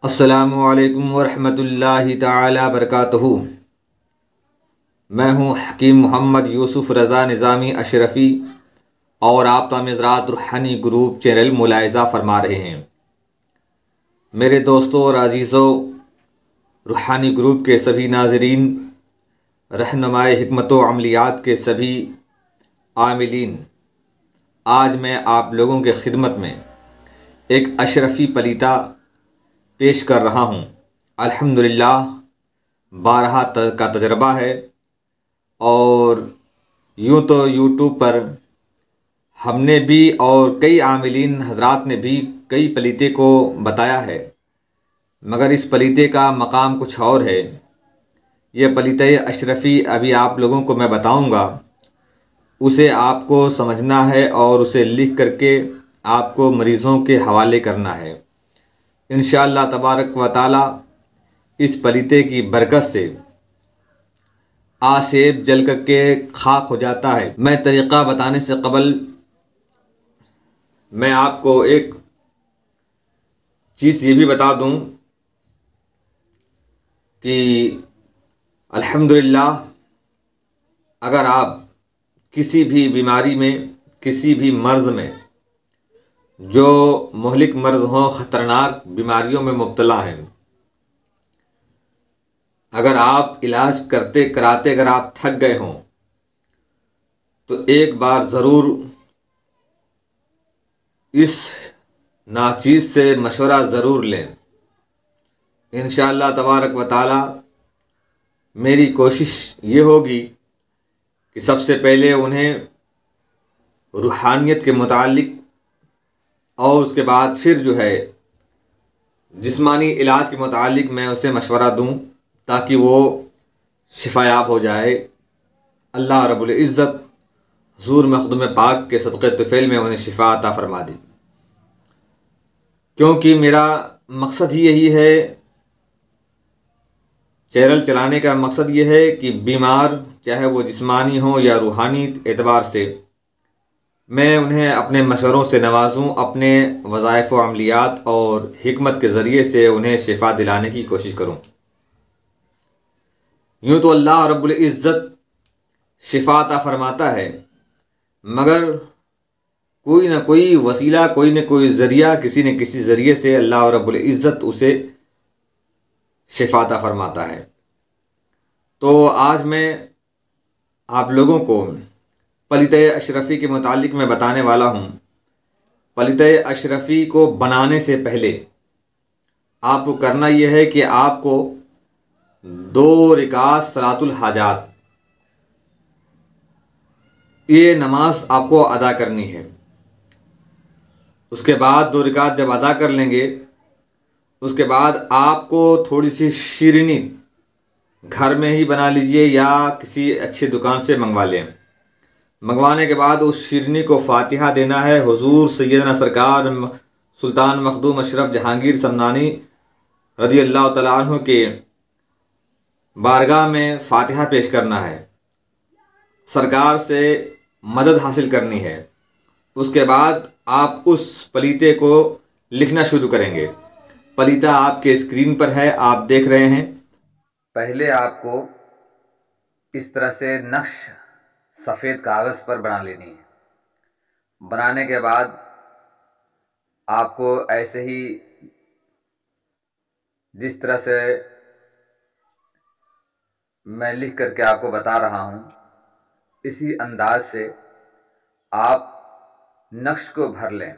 अस्सलामु अलैकुम वरहमतुल्लाहि ताला बरकातुहू। मैं हूँ हकीम मोहम्मद यूसुफ़ रज़ा निज़ामी अशरफ़ी और आप तामीज़रात रूहानी ग्रुप चैनल मुलाहिज़ा फरमा रहे हैं। मेरे दोस्तों और अज़ीज़ों, रूहानी ग्रुप के सभी नाज़रीन, रहनुमाए हिकमत व अमलियात के सभी आमिलीन, आज मैं आप लोगों के खिदमत में एक अशरफ़ी पलीता पेश कर रहा हूँ। अल्हम्दुलिल्लाह, बारहा का तजर्बा है और यूँ तो यूट्यूब पर हमने भी और कई आमिलीन हजरात ने भी कई पलीते को बताया है, मगर इस पलीते का मकाम कुछ और है। यह पलीते अशरफ़ी अभी आप लोगों को मैं बताऊंगा, उसे आपको समझना है और उसे लिख करके आपको मरीज़ों के हवाले करना है। इंशाअल्लाह तबारक व ताला इस पलीते की बरकत से आसेब जल करके खाक हो जाता है। मैं तरीक़ा बताने से कबल मैं आपको एक चीज़ ये भी बता दूं कि अल्हम्दुलिल्लाह, अगर आप किसी भी बीमारी में, किसी भी मर्ज़ में, जो मुहलिक मर्ज़ हों, ख़तरनाक बीमारियों में मुब्तला हैं, अगर आप इलाज करते कराते अगर आप थक गए हों तो एक बार ज़रूर इस नाचीज़ से मशवरा ज़रूर लें। इंशाअल्लाह तबारक व ताला मेरी कोशिश ये होगी कि सबसे पहले उन्हें रूहानियत के मुतालिक और उसके बाद फिर जो है जिस्मानी इलाज के मुतालिक मैं उसे मशवरा दूं, ताकि वो शिफायाब हो जाए। अल्लाह रब्बुल इज़्ज़त हुज़ूर मखदूम पाक के सदक़े तुफ़ैल में उन्हें शिफा अता फ़रमा दी। क्योंकि मेरा मकसद ही यही है, चैनल चलाने का मकसद ये है कि बीमार, चाहे वो जिस्मानी हो या रूहानी एतबार से, मैं उन्हें अपने मशवरों से नवाजूँ, अपने वज़ाइफ़ व अमलियात और हिकमत के ज़रिए से उन्हें शिफा दिलाने की कोशिश करूँ। यूँ तो अल्लाह रब्बुल इज़्ज़त शिफा अता फ़रमाता है, मगर कोई ना कोई वसीला, कोई न कोई ज़रिया, किसी न किसी ज़रिए से अल्लाह रब्बुल इज़्ज़त उसे शिफा अता फ़रमाता है। तो आज मैं आप लोगों को पलीते अशरफ़ी के मुतालिक मैं बताने वाला हूँ। पलीते अशरफ़ी को बनाने से पहले आपको करना यह है कि आपको 2 रिकात सलातुल हाजात, ये नमाज आपको अदा करनी है। उसके बाद 2 रिकात जब अदा कर लेंगे, उसके बाद आपको थोड़ी सी शीरनी घर में ही बना लीजिए या किसी अच्छी दुकान से मंगवा लें। मंगवाने के बाद उस शीरनी को फ़ातिहा देना है। हुज़ूर सैयदना सरकार सुल्तान मखदूम अशरफ जहांगीर समनानी रज़ी अल्लाह तआला अन्हु के बारगाह में फ़ातिहा पेश करना है, सरकार से मदद हासिल करनी है। उसके बाद आप उस पलीते को लिखना शुरू करेंगे। पलीता आपके स्क्रीन पर है, आप देख रहे हैं। पहले आपको इस तरह से नक्श सफ़ेद कागज़ पर बना लेनी है। बनाने के बाद आपको ऐसे ही, जिस तरह से मैं लिख करके आपको बता रहा हूँ, इसी अंदाज से आप नक्श को भर लें।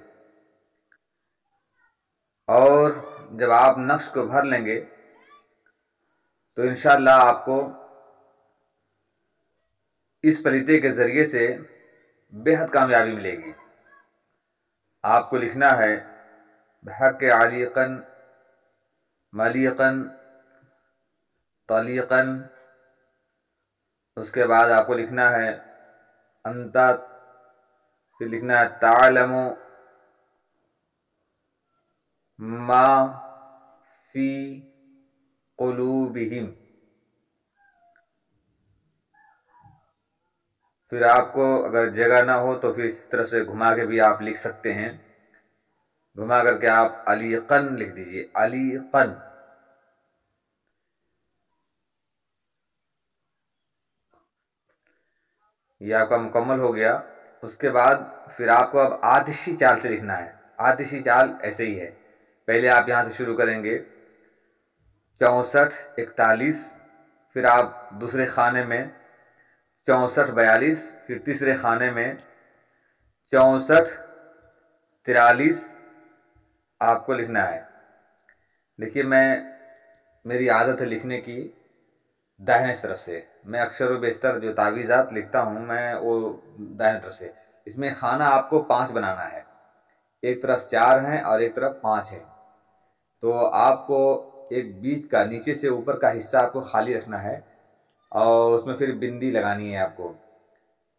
और जब आप नक्श को भर लेंगे तो इंशाअल्लाह आपको इस पलीते के ज़रिए से बेहद कामयाबी मिलेगी। आपको लिखना है बहक़ अलीक़न मलीक़न तलीक़न। उसके बाद आपको लिखना है अंता, फिर लिखना है तालमु मा फी क़ुलूबिहिम। फिर आपको अगर जगह ना हो तो फिर इस तरह से घुमा के भी आप लिख सकते हैं। घुमा करके आप अलीक़न लिख दीजिए, अलीक़न। ये आपका मुकम्मल हो गया। उसके बाद फिर आपको अब आतिशी चाल से लिखना है। आतिशी चाल ऐसे ही है, पहले आप यहाँ से शुरू करेंगे 64 41, फिर आप दूसरे खाने में 64 42, फिर तीसरे खाने में 64 43 आपको लिखना है। देखिए, मेरी आदत है लिखने की दाहिने तरफ से। मैं अक्सर व बेशतर जो तावीज़ात लिखता हूँ मैं वो दाहिने तरफ से। इसमें खाना आपको 5 बनाना है, एक तरफ 4 हैं और एक तरफ 5 है। तो आपको एक बीच का नीचे से ऊपर का हिस्सा आपको खाली रखना है और उसमें फिर बिंदी लगानी है आपको।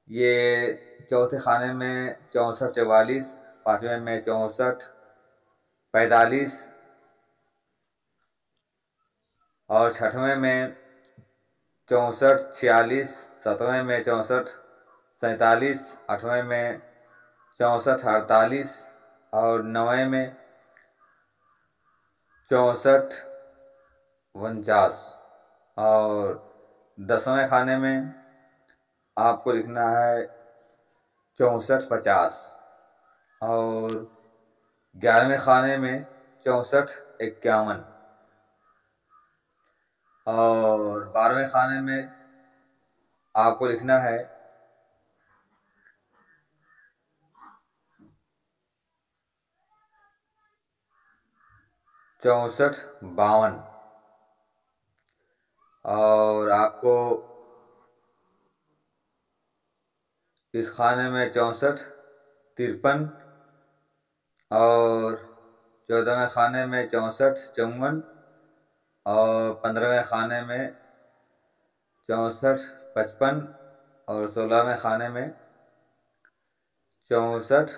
ये चौथे खाने में 64 44, पाँचवें में 64 45 और छठवें में 64 46, सातवें में 64 47, आठवें में 64 48 और नवें में 64 49 और 10वें खाने में आपको लिखना है 64 50 और 11वें खाने में 64 51 और 12वें खाने में आपको लिखना है 64 52 और आपको इस खाने में 64 53 और 14वें खाने में 64 54 और 15वें खाने में 64 55 और 16वें खाने में 64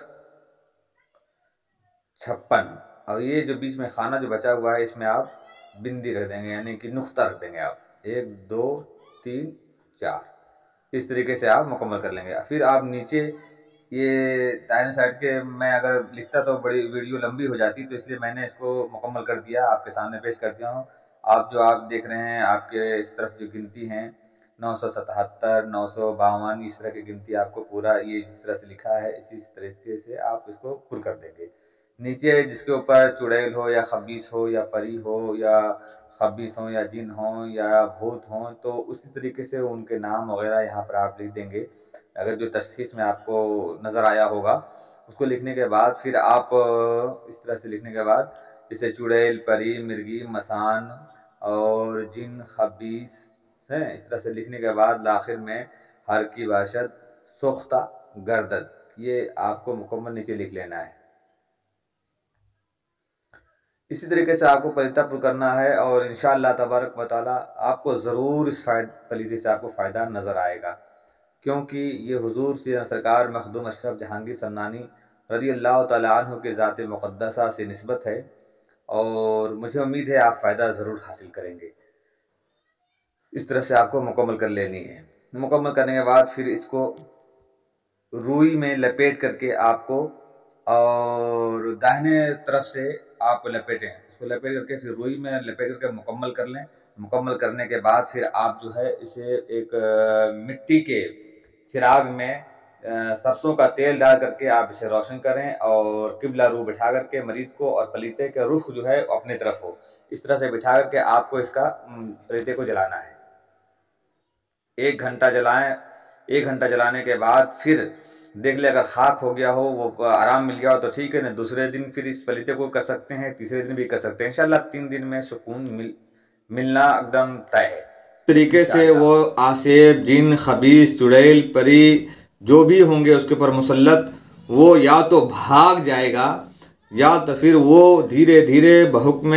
56 और ये जो बीच में खाना जो बचा हुआ है इसमें आप बिंदी रख देंगे, यानी कि नुक्ता रख देंगे आप। 1 2 3 4 इस तरीके से आप मुकम्मल कर लेंगे। फिर आप नीचे ये दाहिने साइड के, मैं अगर लिखता तो बड़ी वीडियो लंबी हो जाती, तो इसलिए मैंने इसको मुकम्मल कर दिया, आपके सामने पेश कर दिया हूँ। आप देख रहे हैं, आपके इस तरफ जो गिनती हैं 977 952 इस तरह की गिनती आपको पूरा ये जिस तरह से लिखा है इसी तरीके से आप इसको पुर कर देंगे। नीचे जिसके ऊपर चुड़ैल हो या खबीस हो या परी हो या खबीस हो या जिन हो या भूत हो, तो उसी तरीके से उनके नाम वगैरह यहाँ पर आप लिख देंगे। अगर जो तशख़ीस में आपको नज़र आया होगा उसको लिखने के बाद फिर आप इस तरह से लिखने के बाद जैसे चुड़ैल परी मिर्गी मसान और जिन खबीस हैं, इस तरह से लिखने के बाद आखिर में हर की बाशद सोख्ता गर्दद, ये आपको मुकम्मल नीचे लिख लेना है। इसी तरीके से आपको पलीता करना है और इंशाअल्लाह तबारक व तआला आपको ज़रूर इस पलीते से आपको फ़ायदा नज़र आएगा, क्योंकि ये हुज़ूर सैयदना सरकार मखदूम अशरफ जहांगीर समनानी रज़ी अल्लाह तआला अन्हु के ज़ात मुक़द्दसा से निस्बत है और मुझे उम्मीद है आप फ़ायदा ज़रूर हासिल करेंगे। इस तरह से आपको मुकम्मल कर लेनी है। मुकम्मल करने के बाद फिर इसको रुई में लपेट करके आपको और दाहिने तरफ से आप लपेटें, इसको लपेट करके फिर रुई में लपेट करके मुकम्मल कर लें। मुकम्मल करने के बाद फिर आप जो है इसे एक मिट्टी के चिराग में सरसों का तेल डाल करके आप इसे रोशन करें और किबला रू बिठा करके मरीज को और पलीते के रुख जो है अपने तरफ हो, इस तरह से बिठा करके आपको इसका पलीते को जलाना है। 1 घंटा जलाएं। 1 घंटा जलाने के बाद फिर देख ले, अगर खाक हो गया हो, वो आराम मिल गया हो तो ठीक है, नहीं दूसरे दिन फिर इस पलीते को कर सकते हैं, तीसरे दिन भी कर सकते हैं। इंशाल्लाह 3 दिन में सुकून मिलना एकदम तय है। तरीके से वो आसेब जिन खबीस चुड़ैल परी जो भी होंगे उसके ऊपर मुसल्लत, वो या तो भाग जाएगा या तो फिर वो धीरे धीरे बहुक्म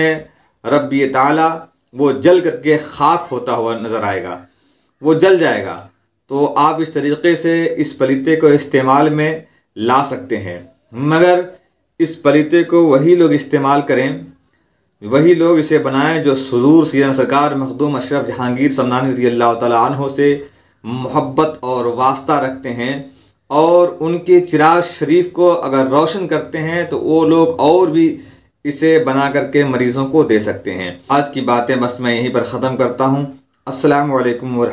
रब्बी ताला वो जल करके खाक होता हुआ नज़र आएगा, वो जल जाएगा। तो आप इस तरीक़े से इस पलीते को इस्तेमाल में ला सकते हैं, मगर इस पलीते को वही लोग इस्तेमाल करें, वही लोग इसे बनाएं जो हुज़ूर सैयदना सरकार मखदूम अशरफ जहांगीर समनानी रज़ी अल्लाह तआला अन्हु से मोहब्बत और वास्ता रखते हैं और उनके चिराग शरीफ को अगर रोशन करते हैं तो वो लोग और भी इसे बना करके मरीज़ों को दे सकते हैं। आज की बातें बस मैं यहीं पर ख़त्म करता हूँ। अस्सलामु अलैकुम।